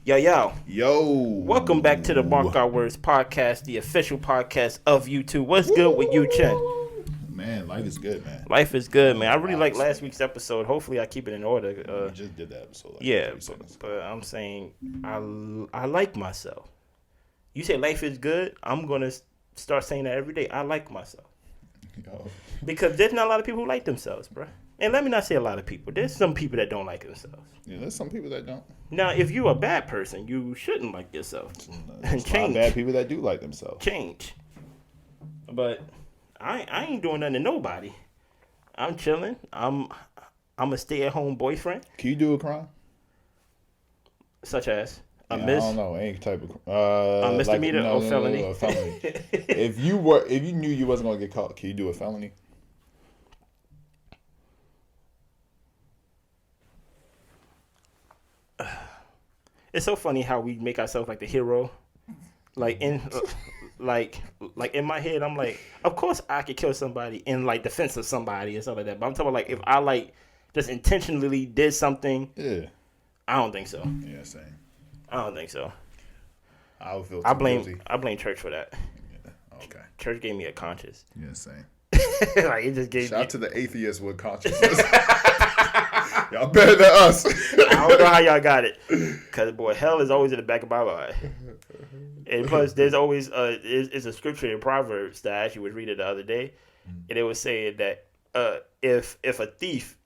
Yo. Yo. Welcome back to the Mark Our Words podcast, the official podcast of YouTube. What's good with you, Chen? Man, life is good, man. Life is good, man. I really like last week's episode. Hopefully, I keep it in order. We just did that episode. Yeah, but I'm saying I like myself. You say life is good. I'm gonna start saying that every day. I like myself. Yo. Because there's not a lot of people who like themselves, bro. And let me not say a lot of people. There's some people that don't like themselves. Yeah, there's some people that don't. Now, if you're a bad person, you shouldn't like yourself. There's a lot of bad people that do like themselves. Change. But I ain't doing nothing to nobody. I'm chilling. I'm a stay-at-home boyfriend. Can you do a crime? Such as a I don't know, any type of a misdemeanor or felony. No, felony. if you knew you wasn't gonna get caught, can you do a felony? It's so funny how we make ourselves like the hero. Like in in my head, I'm like, of course I could kill somebody in like defense of somebody or something like that. But I'm talking about like if I like just intentionally did something. Yeah. I don't think so. Yeah, same. I don't think so. I would feel. I blame church for that. Yeah. Okay. Church gave me a conscience. Yeah, same. Like it just gave. Shout out to the atheists with consciousness. Y'all better than us. I don't know how y'all got it, cause boy, hell is always in the back of my mind. And plus, there's always it's a scripture in Proverbs that I actually was reading the other day, and it was saying that if a thief,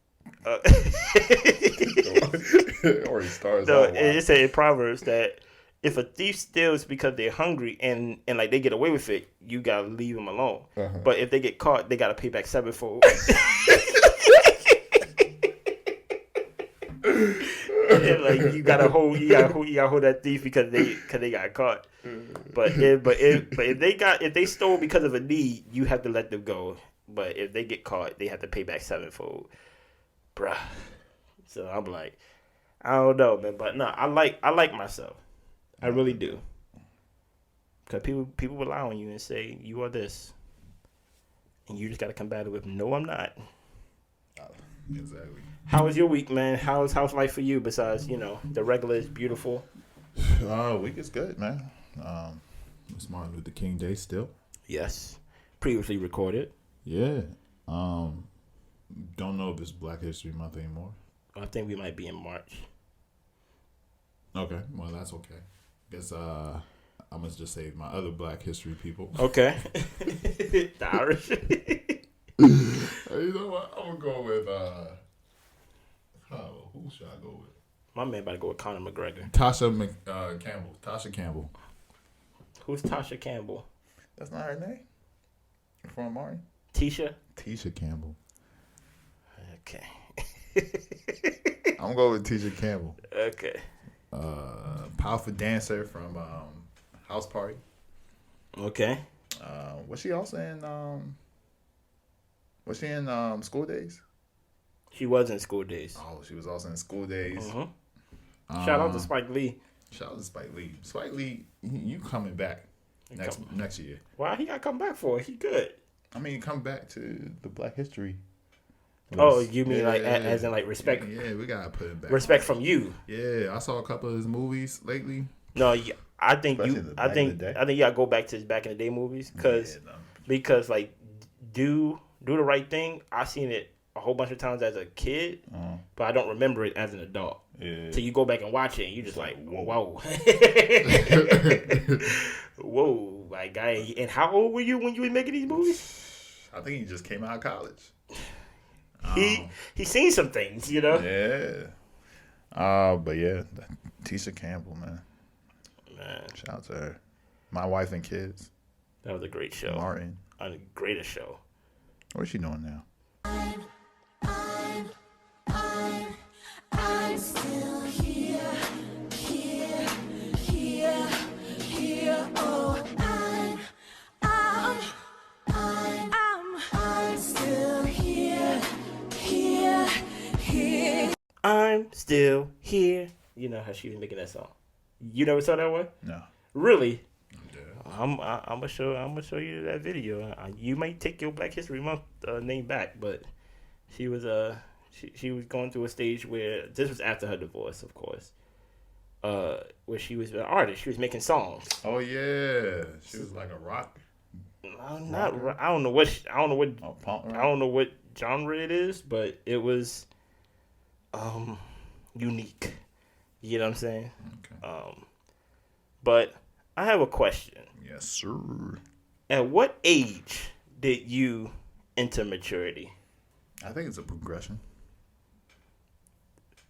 It already starts. no, it said in Proverbs that if a thief steals because they're hungry and like they get away with it, you gotta leave them alone. Uh-huh. But if they get caught, they gotta pay back sevenfold. Like you gotta hold that thief because they got caught. But if they stole because of a need, you have to let them go. But if they get caught, they have to pay back sevenfold, bruh. So I'm like, I don't know, man. But no, I like myself. I really do. Cause people rely on you and say you are this, and you just gotta combat it with no, I'm not. Exactly. How was your week, man? How's life for you besides, the regular is beautiful? Week is good, man. It's Martin Luther King Day still. Yes. Previously recorded. Yeah. Don't know if it's Black History Month anymore. I think we might be in March. Okay. Well, that's okay. Guess I must just say my other Black History people. Okay. The Irish. You know what? I'm gonna go with who should I go with? My man about to go with Conor McGregor. Campbell. Tasha Campbell. Who's Tasha Campbell? That's not her name. From Martin. Tisha Campbell. Okay. I'm gonna go with Tisha Campbell. Okay. Powerful dancer from House Party. Okay. Was she also in School Days? She was in School Days. Oh, she was also in School Days. Mm-hmm. Shout out to Spike Lee. Shout out to Spike Lee. Spike Lee, you coming back next year. Why he got to come back for? He good. I mean, come back to the Black History. Oh, you mean as in like respect? Yeah, we gotta put it back. Respect from you. Yeah, I saw a couple of his movies lately. No, I think you gotta go back to his back in the day movies because like do the right thing. I seen it a whole bunch of times as a kid, but I don't remember it as an adult. Yeah. So you go back and watch it, and you just like, whoa, whoa, like guy. And how old were you when you were making these movies? I think he just came out of college. He seen some things, Yeah. But yeah, Tisha Campbell, man. Shout out to her. My Wife and Kids. That was a great show. Martin. A greatest show. What is she doing now? I'm still here. Oh, I'm still here. I'm still here. You know how she was making that song. You never saw that one? No. Really? Yeah. I'm gonna show you that video. You might take your Black History Month name back, but she was she was going through a stage where this was after her divorce, of course, where she was an artist. She was making songs. Oh yeah, she was like a rock. I don't know what I don't know what genre it is, but it was unique. You know what I'm saying? Okay. But I have a question. Yes, sir. At what age did you enter maturity? I think it's a progression.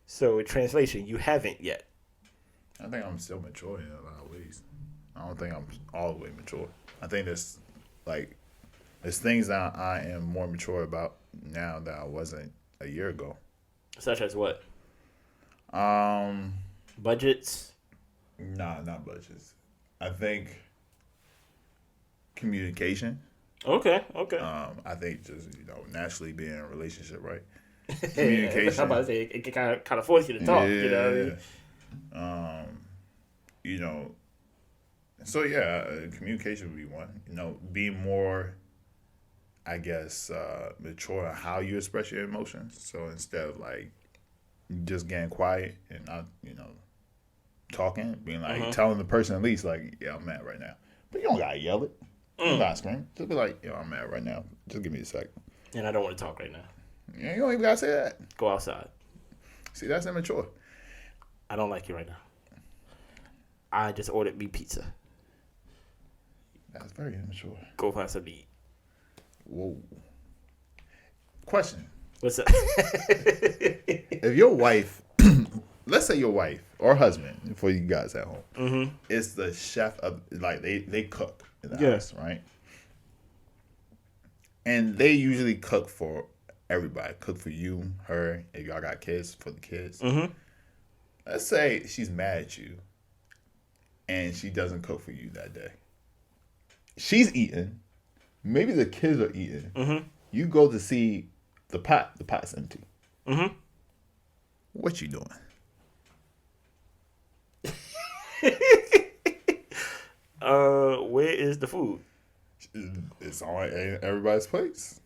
So, in translation, you haven't yet. I think I'm still mature in a lot of ways. I don't think I'm all the way mature. I think there's things that I am more mature about now that I wasn't a year ago. Such as what? Budgets? Nah, not budgets. I think communication. Okay. I think just naturally being in a relationship, right? Communication. I'm about to say it kind of force you to talk. Yeah. You know what I mean? So yeah, communication would be one. Being more, I guess, mature on how you express your emotions. So instead of like just getting quiet and not, talking, being like telling the person at least like, yeah, I'm mad right now. But you don't gotta yell it. You don't gotta scream. Just be like, yo, I'm mad right now. Just give me a second. And I don't want to talk right now. Yeah, you don't even gotta say that. Go outside. See, that's immature. I don't like you right now. I just ordered me pizza. That's very immature. Go find something to eat. Whoa. Question. What's up? If your wife, let's say your wife or husband, for you guys at home, is the chef of, like, they cook in the house, right? And they usually cook for everybody. Cook for you, her, if y'all got kids, for the kids. Let's say she's mad at you and she doesn't cook for you that day. She's eating. Maybe the kids are eating. You go to see the pot. The pot's empty. What you doing? Where is the food? It's on everybody's plates.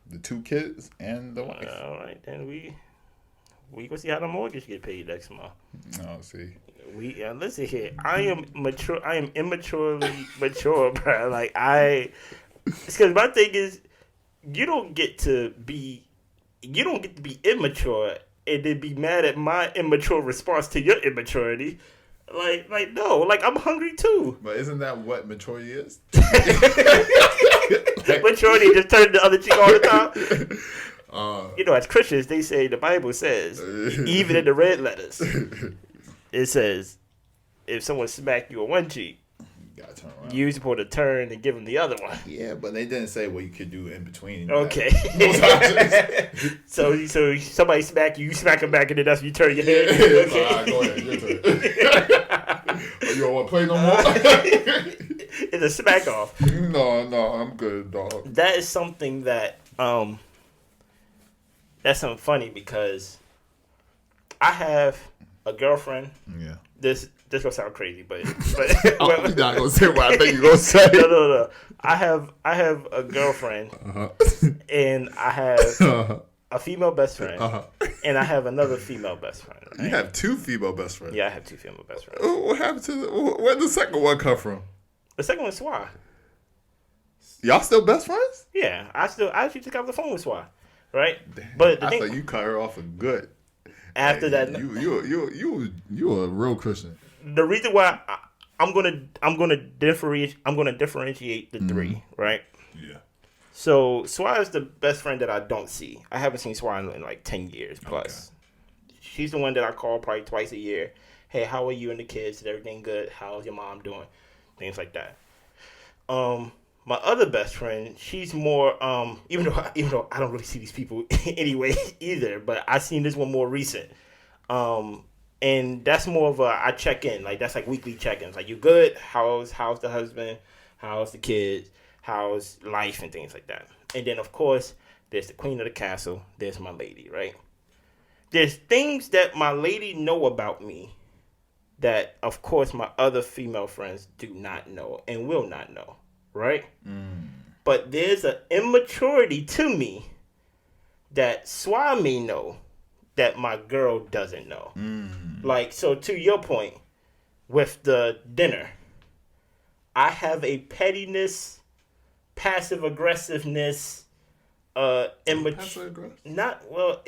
The two kids and the wife. All right, then we gonna see how the mortgage get paid next month. Oh, see. Listen here. I am mature. I am immaturely mature, bro. Like because my thing is, you don't get to be immature and then be mad at my immature response to your immaturity. Like no, like I'm hungry too. But isn't that what maturity is? Maturity just turning the other cheek all the time. As Christians, they say the Bible says, even in the red letters, it says, if someone smack you on one cheek, you gotta turn around. you're supposed to turn and give them the other one. Yeah, but they didn't say what you could do in between. Okay. So somebody smack you, you smack them back, and then that's when you turn your head. Okay. All right, go ahead. Your turn. You don't want to play no more? It's a smack off. No, I'm good, dog. That is something that that's something funny because I have a girlfriend. Yeah. This gonna sound crazy, but I'm not gonna say what I think you're gonna say. No. I have a girlfriend, and I have a female best friend, and I have another female best friend. Right? You have two female best friends. Yeah, I have two female best friends. What happened to where did the second one come from? The second one's Swa. Y'all still best friends? Yeah, I actually took out the phone with Swa, right? But the I thing, thought you cut her off a good. after that, you a real Christian. the reason why I'm gonna differentiate the three, right? Yeah. So Swa is the best friend that I don't see. I haven't seen Swa in like 10 years plus. Okay. She's the one that I call probably twice a year. Hey, how are you and the kids? Is everything good? How's your mom doing? Things like that. My other best friend, she's more even though I don't really see these people anyway either, but I seen this one more recent. And that's more of I check in, like that's like weekly check-ins. Like, you good? How's the husband? How's the kids? How's life and things like that. And then of course there's the queen of the castle. There's my lady, right? There's things that my lady know about me that of course my other female friends do not know and will not know, right? But there's an immaturity to me that Swa may know that my girl doesn't know. Like, so to your point, with the dinner. I have a pettiness, passive aggressiveness, Passive-aggressive? not well.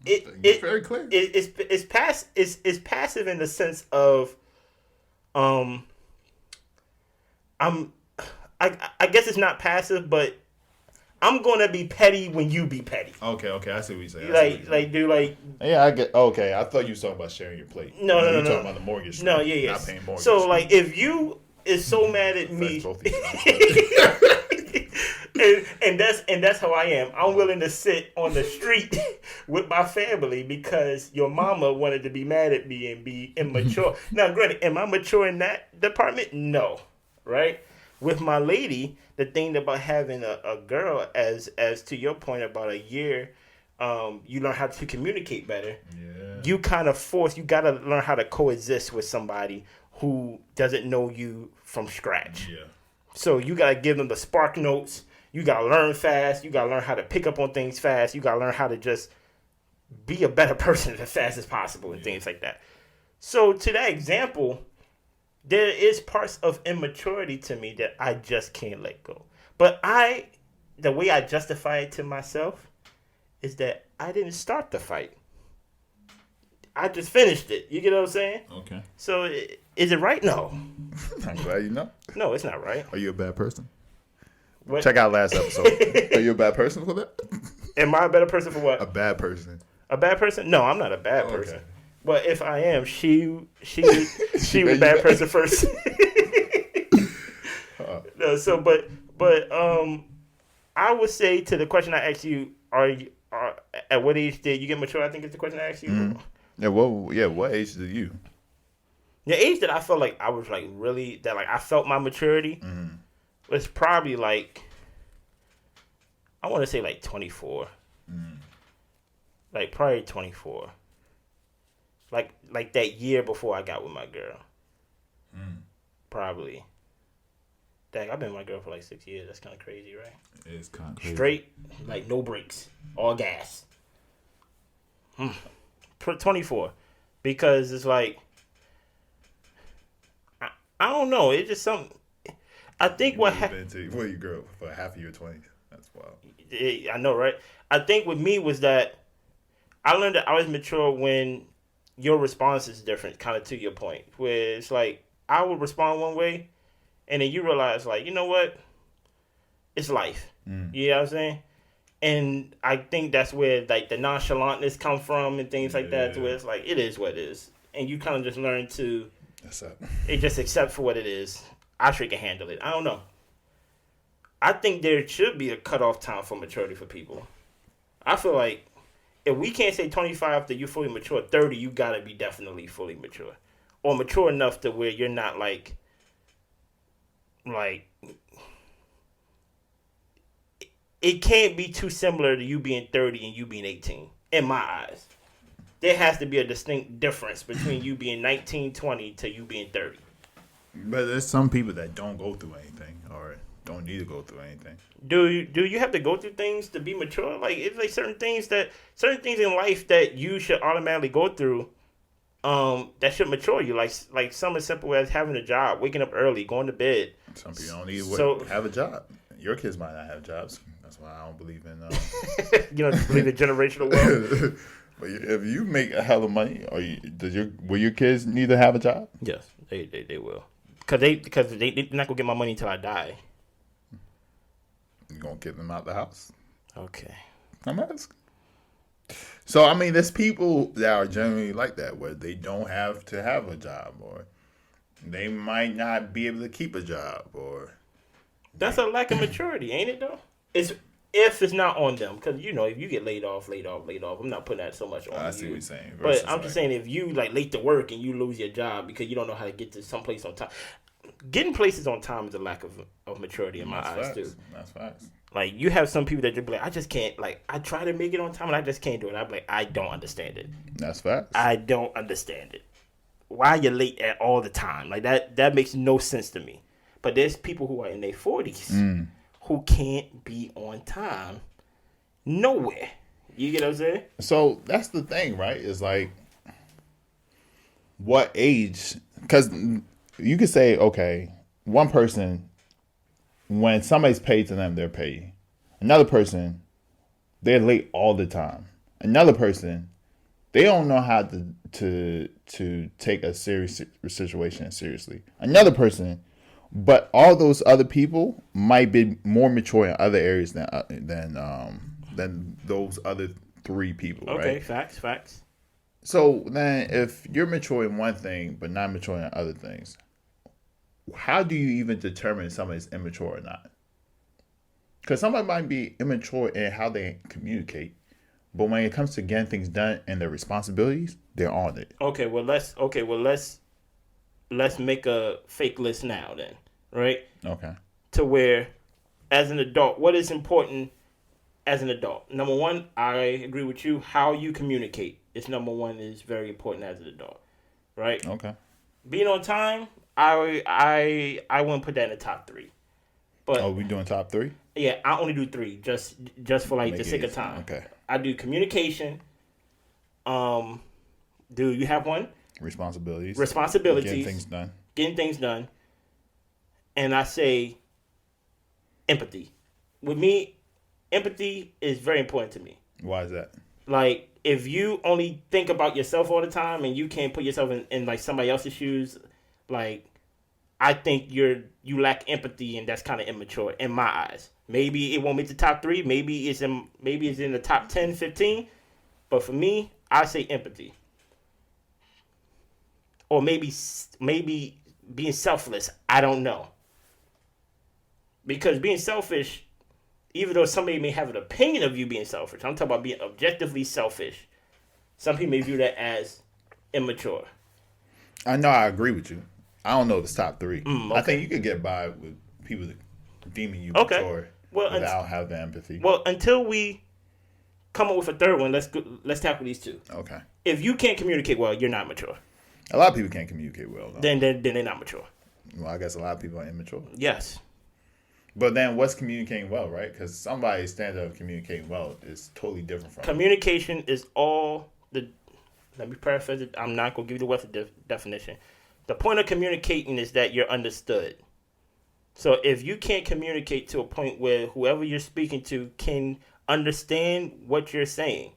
It's very clear. It's passive in the sense of um I'm I guess it's not passive, but I'm gonna be petty when you be petty. Okay, I see what you're saying. Yeah, I get. Okay, I thought you were talking about sharing your plate. No. You're talking about the mortgage. No, Not yeah. paying mortgage. So like, if you is so mad at me, Both of you. and that's how I am. I'm willing to sit on the street with my family because your mama wanted to be mad at me and be immature. Now, granted, am I mature in that department? No, right? With my lady, the thing about having a girl, as to your point about a year, you learn how to communicate better. Yeah. You kind of you got to learn how to coexist with somebody who doesn't know you from scratch. Yeah. So you got to give them the spark notes. You got to learn fast. You got to learn how to pick up on things fast. You got to learn how to just be a better person as fast as possible and things like that. So to that example, there is parts of immaturity to me that I just can't let go. But the way I justify it to myself is that I didn't start the fight. I just finished it. You get what I'm saying? Okay. So is it right? No. I'm glad you know. No, it's not right. Are you a bad person? What? Check out last episode. Are you a bad person for that? Am I a better person for what? A bad person. A bad person? No, I'm not a bad Okay. person. But if I am, she was a bad person first. No, so but I would say to the question I asked you, are at what age did you get mature? I think is the question I asked you. Mm-hmm. Yeah. What age did you? The age that I felt like I was like really that like I felt my maturity was probably like I want to say like 24. Like probably 24. Like that year before I got with my girl. Probably. Dang, I've been with my girl for like 6 years. That's kind of crazy, right? It's kind of crazy. Straight, like no brakes, all gas. 24, because it's like I don't know. It's just something. I think what happened. Well, you grew up for half of your 20s. That's wild. I know, right? I think with me was that I learned that I was mature when your response is different, kind of to your point, where it's like I would respond one way, and then you realize, like, you know what? It's life. You know what I'm saying? And I think that's where like the nonchalantness come from and things like that, to where it's like it is what it is, and you kind of just learn to just accept for what it is. I sure can handle it. I don't know. I think there should be a cutoff time for maturity for people. I feel like if we can't say 25 that you're fully mature, 30 you gotta be definitely fully mature, or mature enough to where you're not like it can't be too similar to you being 30 and you being 18 in my eyes. There has to be a distinct difference between you being 19, 20 to you being 30. But there's some people that don't go through anything or don't need to go through anything. Do you have to go through things to be mature? Like it's like certain things in life that you should automatically go through that should mature you. Like something as simple as having a job, waking up early, going to bed. Some people don't need to have a job. Your kids might not have jobs. That's why I don't believe in. You don't believe in generational wealth. But if you make a hell of money, will your kids need to have a job? Yes, they will. Because they're not gonna get my money until I die. You gonna get them out the house? Okay. I'm asking. So I mean, there's people that are generally like that, where they don't have to have a job, or they might not be able to keep a job, or that's a lack of maturity, ain't it? Though if it's not on them, because if you get laid off, I'm not putting that so much on you. I see what you're saying. But I'm just saying, if you like late to work and you lose your job because you don't know how to get to someplace on time, getting places on time is a lack of maturity in my eyes too. That's facts. Like you have some people that just be like, I just can't. Like I try to make it on time and I just can't do it. I'm like, I don't understand it. That's facts. I don't understand it. Why are you late at all the time? Like that makes no sense to me. But there's people who are in their 40s who can't be on time nowhere. You get what I'm saying? So that's the thing, right? Is like, what age because you could say, okay, one person, when somebody's paid to them, they're paid. Another person, they're late all the time. Another person, they don't know how to take a serious situation seriously. Another person, but all those other people might be more mature in other areas than those other three people, Okay, right? facts. So then, if you're mature in one thing but not mature in other things, how do you even determine somebody's immature or not? Because somebody might be immature in how they communicate, but when it comes to getting things done and their responsibilities, they're on it. Okay, well let's make a fake list now then, right? Okay. To where, as an adult, what is important as an adult? Number one, I agree with you. How you communicate is number one, is very important as an adult, right? Okay. Being on time, I wouldn't put that in the top three. But Oh, we doing top three? yeah, I only do three just for like Make the it sake of easy. time. Okay. I do communication. Do you have one? Responsibilities. Responsibilities. Getting things done. And I say empathy. With me, empathy is very important to me. Why is that? Like, if you only think about yourself all the time and you can't put yourself in like somebody else's shoes, like, I think you lack empathy, and that's kind of immature in my eyes. Maybe it won't make the top three. Maybe it's in the top 10, 15. But for me, I say empathy. Or maybe being selfless. I don't know. Because being selfish, even though somebody may have an opinion of you being selfish, I'm talking about being objectively selfish. Some people may view that as immature. I know I agree with you. I don't know the top three. Okay. I think you could get by with people deeming you Okay. mature without having empathy. Well, until we come up with a third one, let's tackle these two. Okay. If you can't communicate well, you're not mature. A lot of people can't communicate well, though. Then they're not mature. Well, I guess a lot of people are immature. Yes. But then what's communicating well, right? Because somebody's standard of communicating well is totally different from Communication is all the... Let me paraphrase it. I'm not going to give you the Western definition. The point of communicating is that you're understood. So if you can't communicate to a point where whoever you're speaking to can understand what you're saying,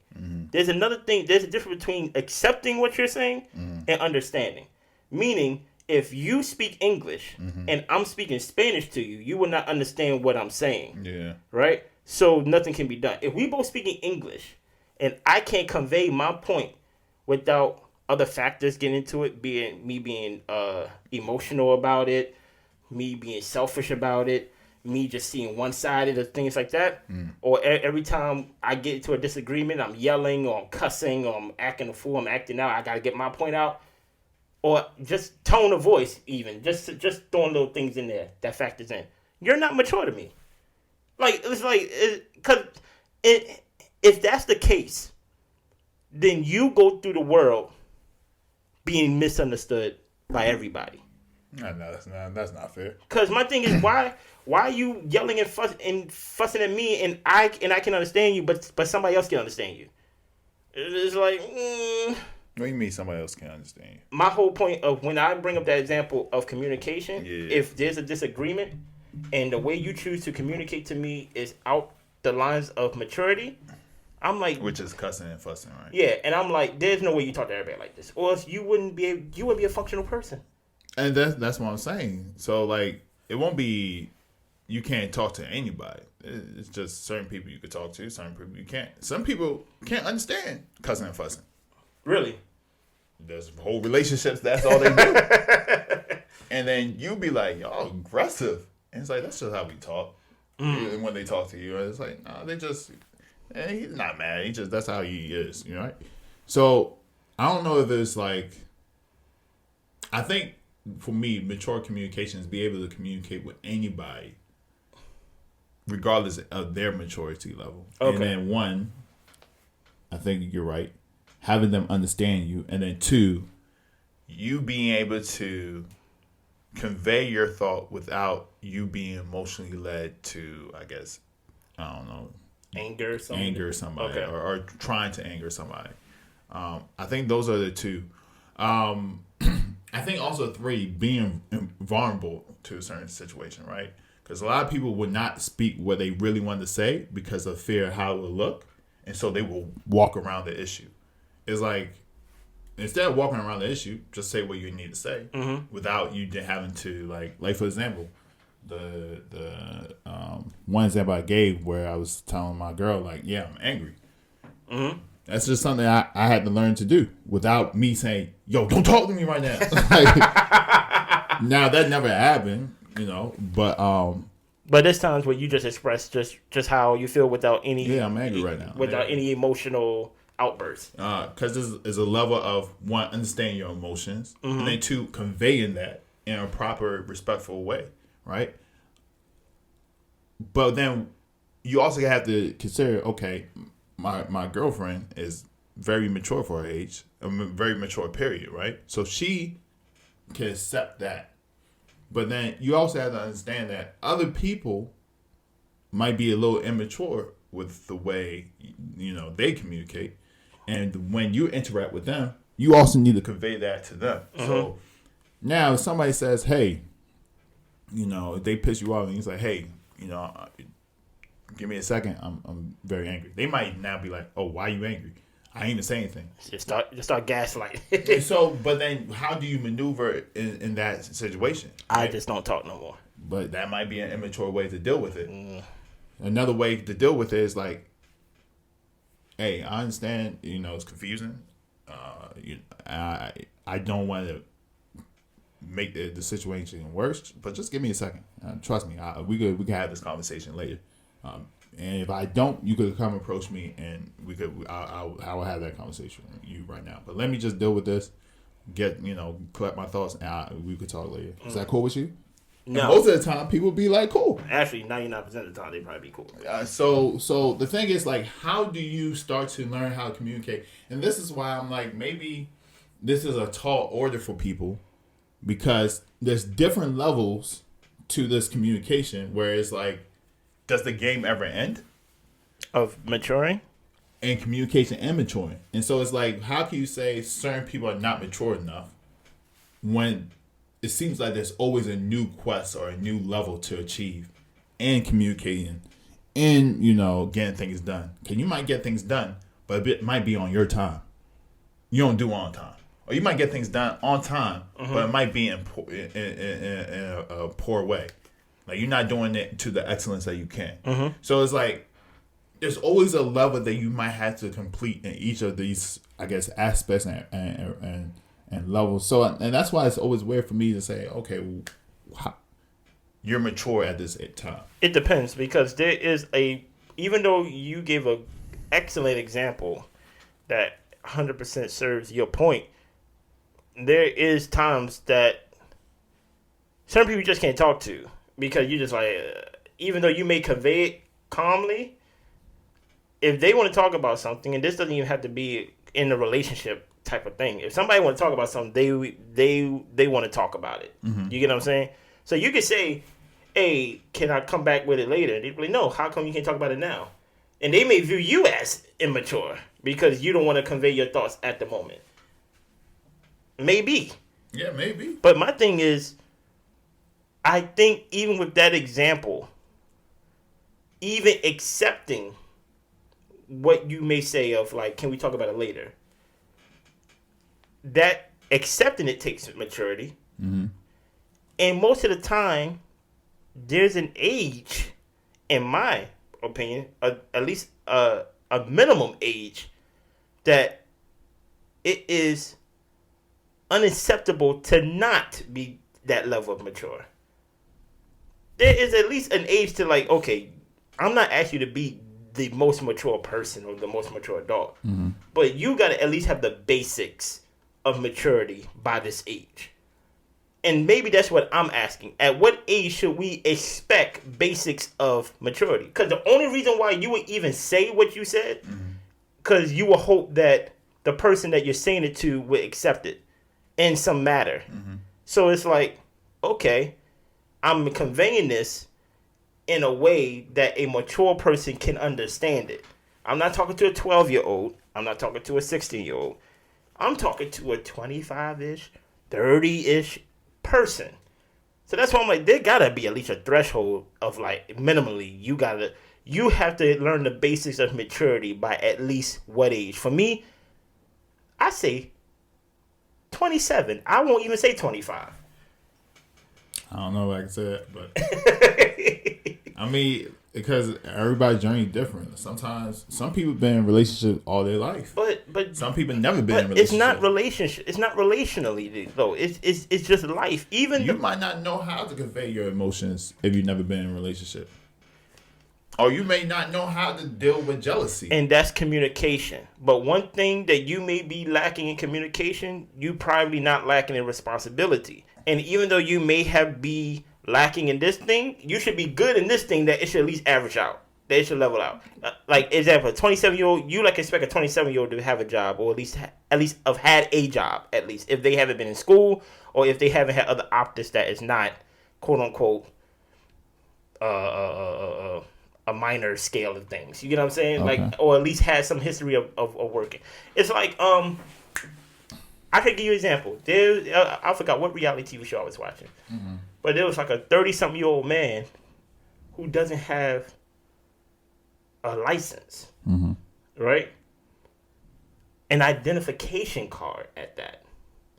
there's another thing. There's a difference between accepting what you're saying and understanding. Meaning, if you speak English and I'm speaking Spanish to you, you will not understand what I'm saying. Yeah. Right? So nothing can be done. If we both speaking English and I can't convey my point without other factors getting into it, being emotional about it, me being selfish about it, me just seeing one-sided or things like that, or every time I get into a disagreement, I'm yelling or I'm cussing or I'm acting a fool, I'm acting out, I gotta get my point out, or just tone of voice even, just throwing little things in there that factors in. You're not mature to me. Like, it's like, because if that's the case, then you go through the world being misunderstood by everybody. No, that's not fair. Because my thing is, why are you yelling and fussing at me and I can understand you, but somebody else can understand you? It's like, What do you mean somebody else can't understand you? my whole point of when I bring up that example of communication, Yeah. if there's a disagreement and the way you choose to communicate to me is out the lines of maturity, I'm like, Which is cussing and fussing, right? yeah, and I'm like, there's no way you talk to everybody like this, or else you wouldn't be a functional person. And that's what I'm saying. So, like, it won't be you can't talk to anybody. It's just certain people you could talk to, certain people you can't. Some people can't understand cussing and fussing. Really? There's whole relationships, that's all they do. And then you be like, y'all aggressive. And it's like, that's just how we talk. And when they talk to you, it's like, no, they just, he's not mad. He just, that's how he is, you know? Right? So, I don't know if it's like, I think for me, mature communication is be able to communicate with anybody, regardless of their maturity level. Okay. And then one, I think you're right, having them understand you. And then two, you being able to convey your thought without you being emotionally led to, I guess, I don't know, Anger somebody Okay. or trying to anger somebody. I think those are the two. I think also 3, being vulnerable to a certain situation, right? Because a lot of people would not speak what they really wanted to say because of fear of how it will look, and so they will walk around the issue. It's like, instead of walking around the issue, just say what you need to say without you having to like for example, the one example I gave where I was telling my girl like, yeah, I'm angry. That's just something I had to learn to do without me saying, yo, don't talk to me right now. Now that never happened, But there's times where you just express just how you feel without any. Yeah, I'm angry right now. Without any emotional outbursts. Because there's a level of, 1, understanding your emotions, and then 2, conveying that in a proper, respectful way, right? But then you also have to consider, okay, my girlfriend is very mature for her age, a very mature period, right? So she can accept that. But then you also have to understand that other people might be a little immature with the way, they communicate. And when you interact with them, you also need to convey that to them. So now if somebody says, hey, if they piss you off and he's like, hey, give me a second, I'm very angry. They might now be like, oh, why are you angry? I ain't even say anything. Just start gaslighting. So, but then how do you maneuver in that situation? I just don't talk no more. But that might be an immature way to deal with it. Another way to deal with it is like, hey, I understand, it's confusing. I don't want to make the situation worse, but just give me a second. Trust me, we can have this conversation later. And if I don't, you could come approach me, and I will have that conversation with you right now. But let me just deal with this, collect my thoughts, and we could talk later. Is that cool with you? No. And most of the time, people be like, cool. Actually, 99% of the time, they probably be cool. So the thing is, like, how do you start to learn how to communicate? And this is why I'm like, maybe this is a tall order for people, because there's different levels to this communication where it's like, does the game ever end? Of maturing? And communication and maturing. And so it's like, how can you say certain people are not mature enough when it seems like there's always a new quest or a new level to achieve and communicating and, getting things done? Because you might get things done, but it might be on your time. You don't do it on time. Or you might get things done on time, but it might be in a poor way. Like, you're not doing it to the excellence that you can. So it's like, there's always a level that you might have to complete in each of these, I guess, aspects and levels. So, and that's why it's always weird for me to say, okay, you're mature at this time. It depends, because there is even though you gave an excellent example that 100% serves your point, there is times that certain people you just can't talk to. Because you just like, even though you may convey it calmly, if they want to talk about something, and this doesn't even have to be in a relationship type of thing. If somebody want to talk about something, they want to talk about it. You get what I'm saying? So you could say, hey, can I come back with it later? And they'd be like, no, how come you can't talk about it now? And they may view you as immature because you don't want to convey your thoughts at the moment. Maybe. Yeah, maybe. But my thing is, I think even with that example, even accepting what you may say of like, can we talk about it later? That accepting it takes maturity. And most of the time, there's an age, in my opinion, at least a minimum age, that it is unacceptable to not be that level of mature. There is at least an age to like, okay, I'm not asking you to be the most mature person or the most mature adult, but you got to at least have the basics of maturity by this age. And maybe that's what I'm asking. At what age should we expect basics of maturity? Because the only reason why you would even say what you said, because you will hope that the person that you're saying it to will accept it in some matter. So it's like, okay, I'm conveying this in a way that a mature person can understand it. I'm not talking to a 12-year-old. I'm not talking to a 16-year-old. I'm talking to a 25-ish, 30-ish person. So that's why I'm like, there gotta be at least a threshold of like minimally you have to learn the basics of maturity by at least what age? For me, I say 27. I won't even say 25. I don't know, like I said, but I mean, because everybody's journey is different. Sometimes some people been in relationships all their life, but some people never been in but relationships. it's not relationship. It's not relationally though. It's just life. Even You might not know how to convey your emotions if you've never been in a relationship, or you may not know how to deal with jealousy. And that's communication. But one thing that you may be lacking in communication, you probably not lacking in responsibility. And even though you may be lacking in this thing, you should be good in this thing that it should at least average out. That it should level out. Like, example, a 27-year-old, you like expect a 27-year-old to have a job, or at least have had a job, at least, if they haven't been in school, or if they haven't had other optics that is not, quote unquote, a minor scale of things. You get what I'm saying? Okay. Like, or at least had some history of working. It's like, I could give you an example. I forgot what reality TV show I was watching. Mm-hmm. But there was like a 30-something-year-old man who doesn't have a license, Mm-hmm. right? An identification card at that.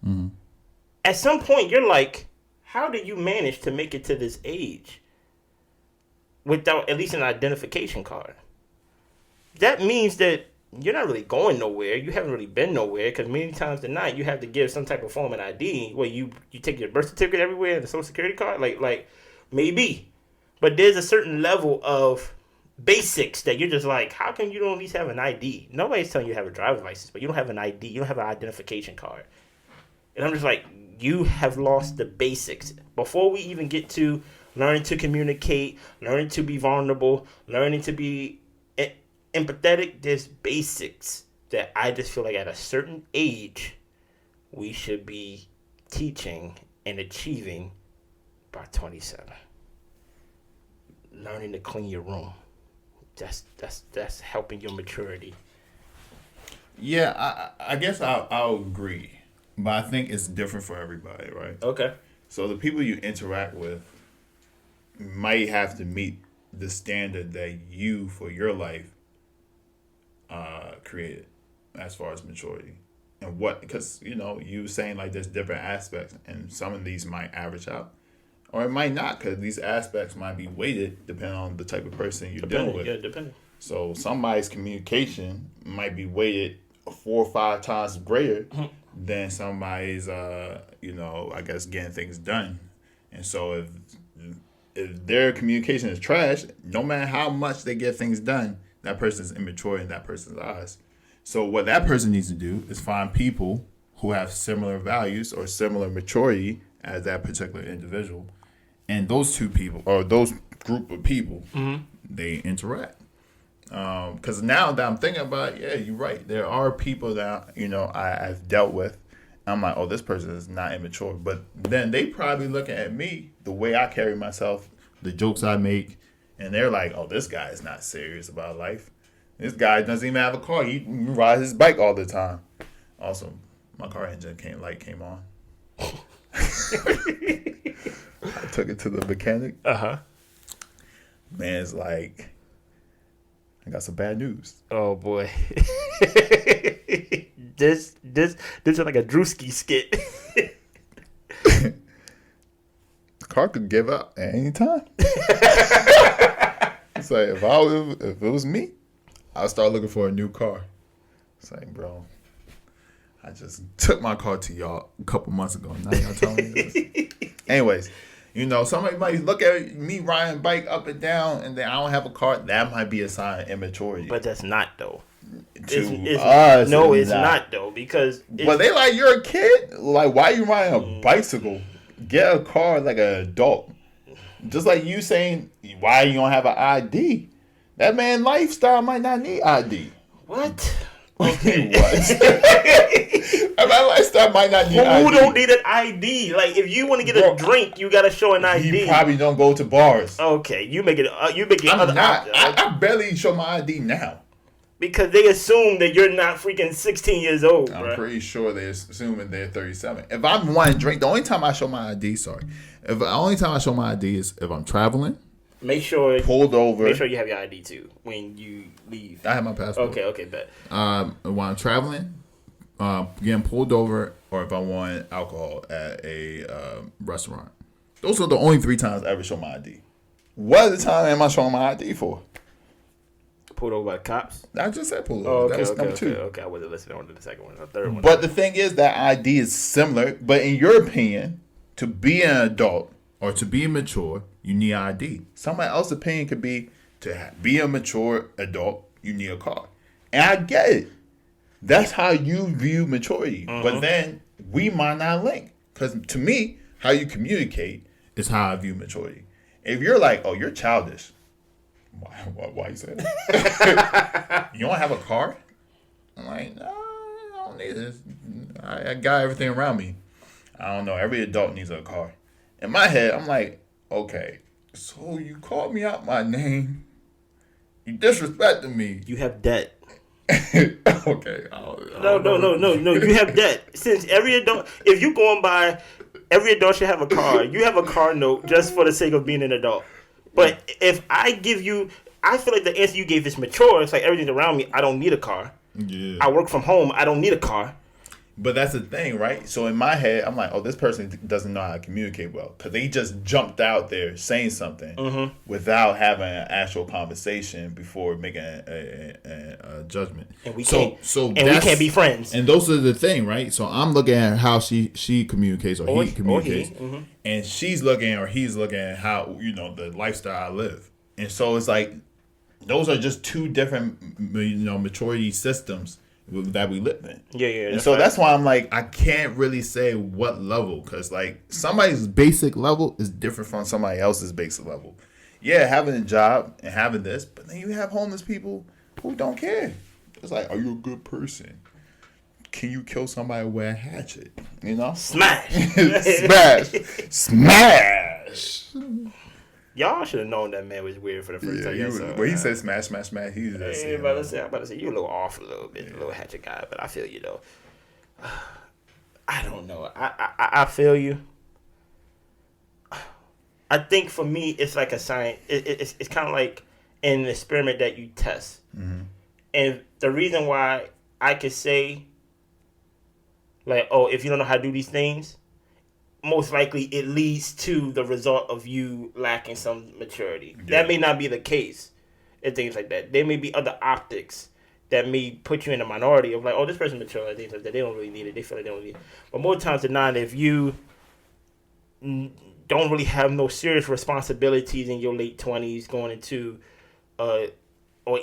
Mm-hmm. At some point, you're like, how did you manage to make it to this age without at least an identification card? That means that you're not really going nowhere. You haven't really been nowhere, because many times tonight you have to give some type of form of ID where you take your birth certificate everywhere and the social security card. Like maybe. But there's a certain level of basics that you're just like, how come you don't at least have an ID? Nobody's telling you to have a driver's license, but you don't have an ID. You don't have an identification card. And I'm just like, you have lost the basics. Before we even get to learning to communicate, learning to be vulnerable, learning to be empathetic, there's basics that I just feel like at a certain age we should be teaching and achieving by 27. Learning to clean your room. That's helping your maturity. Yeah, I guess I'll agree, but I think it's different for everybody, right? Okay. So the people you interact with might have to meet the standard that you, for your life, created as far as maturity. And because you saying like there's different aspects, and some of these might average out, or it might not, because these aspects might be weighted depending on the type of person you're dealing with. Yeah, depending. So somebody's communication might be weighted 4 or 5 times greater than somebody's I guess getting things done. And so if their communication is trash, no matter how much they get things done, that person is immature in that person's eyes. So what that person needs to do is find people who have similar values or similar maturity as that particular individual. And those two people, or those group of people, they interact. Because now that I'm thinking about it, yeah, you're right. There are people that, I've dealt with. I'm like, oh, this person is not immature. But then they probably looking at me, the way I carry myself, the jokes I make, and they're like, oh, this guy is not serious about life. This guy doesn't even have a car. He rides his bike all the time. Also, my car engine came on. I took it to the mechanic. Man's like, I got some bad news. Oh boy. This is like a Drewski skit. The car could give up at any time. It's like if it was me, I'd start looking for a new car. It's like, bro, I just took my car to y'all a couple months ago. Now y'all telling me this. Anyways, somebody might look at me riding bike up and down, and then I don't have a car. That might be a sign of immaturity. But that's not though. It's not though, because but they like, you're a kid. Like, why are you riding a bicycle? Get a car like an adult. Just like you saying, why you don't have an ID? That man lifestyle might not need ID. What? Okay. What? My lifestyle might not need ID. Who don't need an ID? Like, if you want to get a drink, you gotta show an ID. You probably don't go to bars. Okay, you make it. You make it. I'm not. I barely show my ID now. Because they assume that you're not freaking 16 years old, I'm bro. pretty sure they're assuming they're 37. If I want to drink, the only time I show my ID, the only time I show my ID is if I'm traveling, Make sure pulled over. Make sure you have your ID too when you leave. I have my passport. Okay, bet. When I'm traveling, getting pulled over, or if I want alcohol at a restaurant. Those are the only 3 times I ever show my ID. What other time am I showing my ID for? Pulled over by the cops. I just said pulled over. Oh, okay, That was okay, number okay, 2. okay. I wasn't listening on to the second one. The third one. But the thing is that ID is similar. But in your opinion, to be an adult or to be mature, you need ID. Somebody else's opinion could be to be a mature adult, you need a car. And I get it. That's how you view maturity. But then we might not link. Because to me, how you communicate is how I view maturity. If you're like, oh, you're childish. Why you say that? You don't have a car? I'm like, no, I don't need this. I got everything around me. I don't know. Every adult needs a car. In my head, I'm like, okay, so you called me out my name. You disrespected me. You have debt. Okay. No. You have debt. Since every adult, if you going by, every adult should have a car. You have a car note just for the sake of being an adult. But if I give you, I feel like the answer you gave is mature. It's like everything's around me. I don't need a car. Yeah. I work from home. I don't need a car. But that's the thing, right? So in my head, I'm like, oh, this person doesn't know how to communicate well. Because they just jumped out there saying something without having an actual conversation before making a judgment. And we can't be friends. And those are the thing, right? So I'm looking at how she communicates or he communicates. And she's looking or he's looking at how, the lifestyle I live. And so it's like, those are just 2 different, maturity systems that we live in. Yeah. And so that's why I'm like, I can't really say what level, because like somebody's basic level is different from somebody else's basic level. Yeah, having a job and having this, but then you have homeless people who don't care. It's like, are you a good person? Can you kill somebody with a hatchet? Smash. Smash. Y'all should have known that man was weird for the first time. When he said smash, he was just. I'm about to say you're a little off a little bit, a little hatchet guy, but I feel you though. I don't know. I feel you. I think for me, it's like a science. It's kind of like an experiment that you test, and the reason why I could say, like, oh, if you don't know how to do these things, most likely it leads to the result of you lacking some maturity. Yeah. That may not be the case and things like that. There may be other optics that may put you in a minority of like, oh, this person's mature and things like that. They don't really need it. They feel like they don't need it. But more times than not, if you don't really have no serious responsibilities in your late 20s going into, or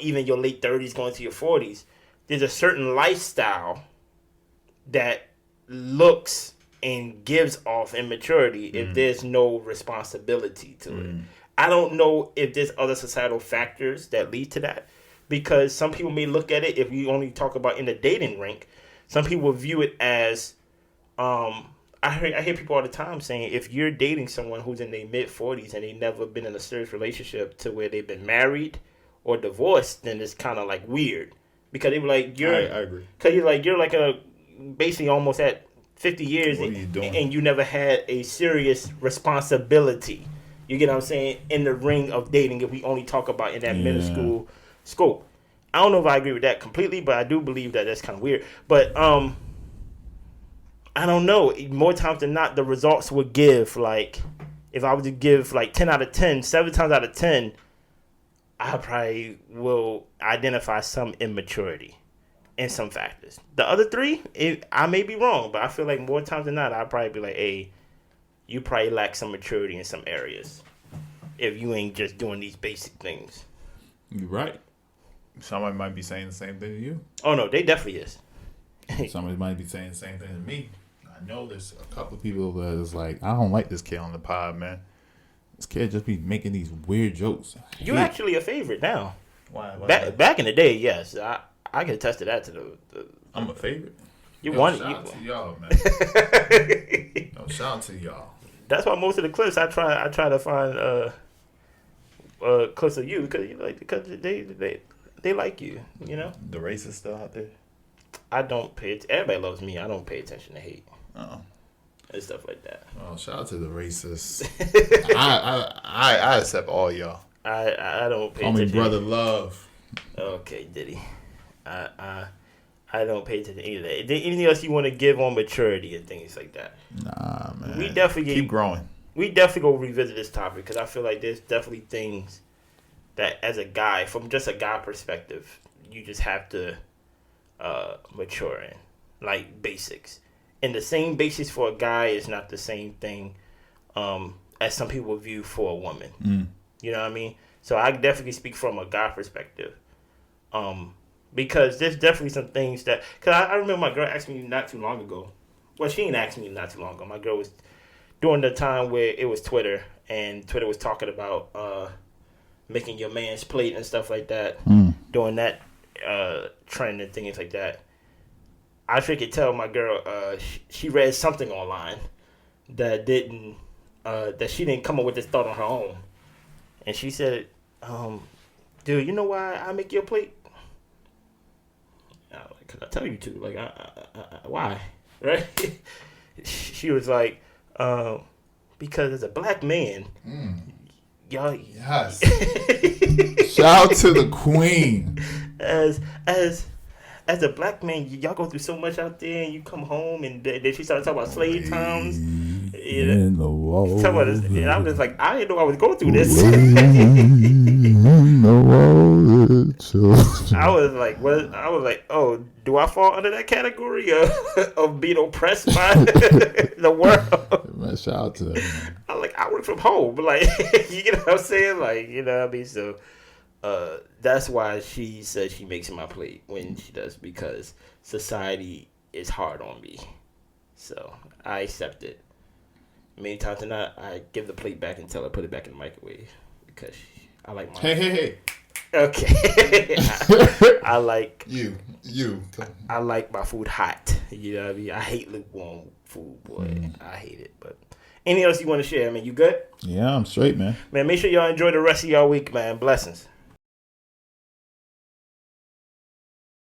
even your late 30s going to your 40s, there's a certain lifestyle that looks and gives off immaturity if there's no responsibility to it. I don't know if there's other societal factors that lead to that, because some people may look at it, if you only talk about in the dating rink, some people view it as, I hear people all the time saying if you're dating someone who's in their mid-40s and they've never been in a serious relationship to where they've been married or divorced, then it's kind of like weird, because they were like, I agree, because you're like basically almost at 50 years and you never had a serious responsibility. You get what I'm saying? In the ring of dating, if we only talk about in that middle school scope. I don't know if I agree with that completely, but I do believe that that's kind of weird. But I don't know. More times than not, the results would give, like, if I was to give like 10 out of 10, 7 times out of 10, I probably will identify some immaturity in some factors. The other 3, I may be wrong, but I feel like more times than not, I'd probably be like, hey, you probably lack some maturity in some areas if you ain't just doing these basic things. You're right. Somebody might be saying the same thing to you. Oh, no, they definitely is. Somebody might be saying the same thing to me. I know there's a couple of people that is like, I don't like this kid on the pod, man. This kid just be making these weird jokes. You're actually a favorite now. Why? Back in the day, yes. I can attest to that. I'm a favorite. Shout out to y'all, man. Shout out to y'all. That's why most of the clips I try to find clips of you because they they like you. You know. The racist still out there. I don't pay. Everybody loves me. I don't pay attention to hate Oh. and stuff like that. Well, shout out to the racists. I accept all y'all. I don't pay Call me attention. brother love. Okay, Diddy. I don't pay attention to any of that. Is there anything else you want to give on maturity and things like that? Nah, man. We definitely keep growing. We definitely go revisit this topic because I feel like there's definitely things that, as a guy, from just a guy perspective, you just have to mature in, like basics. And the same basics for a guy is not the same thing as some people view for a woman. You know what I mean? So I definitely speak from a guy perspective. Because there's definitely some things that... Because I remember my girl asked me not too long ago. Well, she didn't ask me not too long ago. My girl was... During the time where it was Twitter, and Twitter was talking about making your man's plate and stuff like that. During that trend and things like that. I could tell my girl she read something online that didn't... that she didn't come up with this thought on her own. And she said, dude, you know why I make your plate? Because I tell you to. Like, why? Right? She was like, because as a black man, y'all... Yes. Shout out to the queen. As a black man, y'all go through so much out there, and you come home, and then she started talking about slave times. In the wall. And I was just like, I didn't know I was going through this. I was like, what? I was like, oh, do I fall under that category of being oppressed by the world? Man, shout out to that, man. I'm like, I work from home, but like, you know what I'm saying? Like, you know what I mean? So, that's why she says she makes my plate when she does, because society is hard on me. So I accept it. Many times than not, I give the plate back and tell her put it back in the microwave because I like my. Hey. Okay. I like you. I like my food hot. You know what I mean? I hate lukewarm food, boy. I hate it. But anything else you want to share? I mean, you good? Yeah, I'm straight, man. Man, make sure y'all enjoy the rest of y'all week, man. Blessings.